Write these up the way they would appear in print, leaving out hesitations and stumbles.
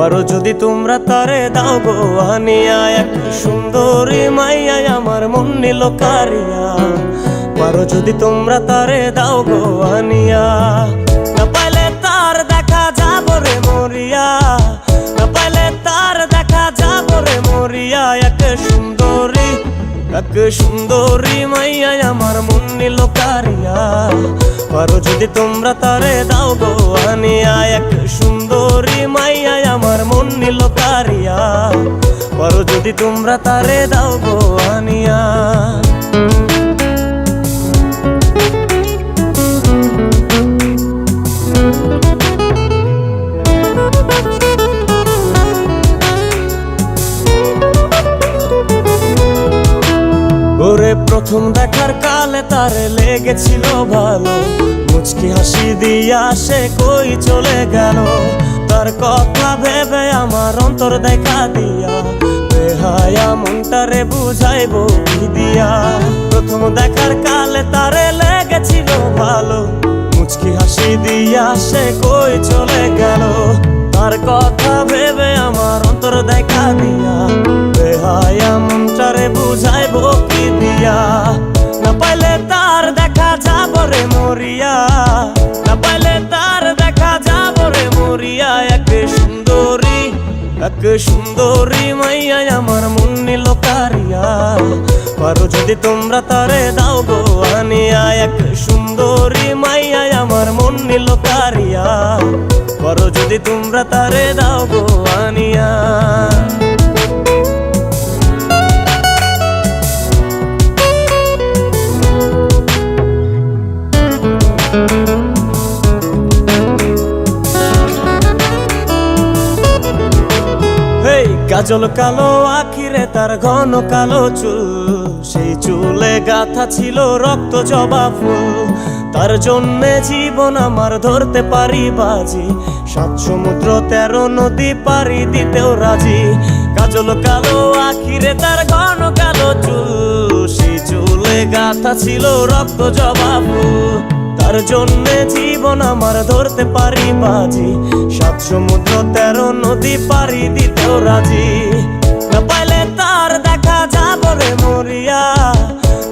পারো যদি তোমরা তারে দাও গো আনিয়া, এক সুন্দরী মাইয়া আমার মন নিল কারিয়া। পারো যদি তোমরা তারে দাও গো আনিয়া, না পাইলে তার দেখা যাব রে মরিয়া, না পাইলে তার দেখা যাব রে মরিয়া। এক সুন্দরী মাইয়া আমার মন নিল কারিয়া। পারো যদি তোমরা তারে দাও গো আনিয়া, এক সুন্দরী মাইয়া আমার মন নিল কারিয়া। পারো যদি তোমরা তারে দাও গো আনিয়া। ওরে প্রথম দেখার কালে তারে লেগেছিল ভালো, মুচকি হাসি দিয়া সে কই চলে গেল। তার কথা ভেবে আমার অন্তর দেখা দিয়া, বেহায়া মনটারে বুঝাইবো কি দিয়া। প্রথম দেখার কালে তারে লেগেছিল ভালো, মুচকি হাসি দিয়া সে কই চলে গেল। তার কথা ভেবে আমার অন্তর দেখা দিয়া, বেহায়া মনটারে বুঝাইবো কি দিয়া। না পাইলে তার দেখা যাব রে মরিয়া, না পাইলে তার দেখা যাব রে মরিয়া। এক সুন্দরী মাইয়া আমার মন নিল কারিয়া। পারো যদি তোমরা তারে দাও গো আনিয়া, এক সুন্দরী মাইয়া আমার মন নিল কারিয়া। পারো যদি তোমরা তারে দাও গো আনিয়া। কাজল কালো আখিরে তার ঘন কালো চুল, সেই চুলে গাথা ছিল রক্ত জবা ফুল। তার জন্যে জীবন আমার ধরতে পারি বাজি, 7 সমুদ্র 13 নদী পারি দিতেও রাজি। কাজল কালো আখিরে তার ঘন কালো চুল, সেই চুলে গাথা ছিল রক্ত জবা ফুল। তার জন্যে জীবন আমার ধরতে পারি বাজি, 7 সমুদ্র 13 নদী পারি দিতেও রাজি। না পাইলে তার দেখা যাব রে মরিয়া,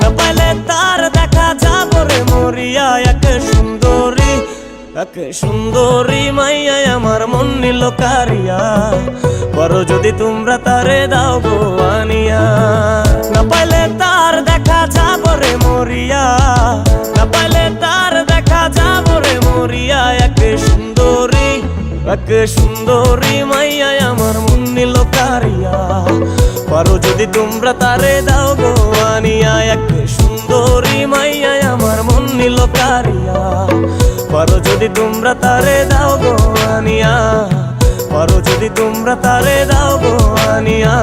না পাইলে তার দেখা যাব রে মরিয়া। এক সুন্দরী মাইয়া আমার মন নিল কারিয়া। পারো যদি তোমরা তারে দাও গো আনিয়া, না পাইলে তার দেখা যাব রে মরিয়া, না পাইলে তার দেখা যাব রে মরিয়া। এক সুন্দরী মাইয়া আমার মন নিল কারিয়া। পারো যদি তোমরা তারে দাও গো আনিয়া, এক সুন্দরী মাইয়া আমার মন নিল কারিয়া। পারো যদি তোমরা তারে দাও গো আনিয়া, পারো যদি তোমরা তারে দাও গো আনিয়া।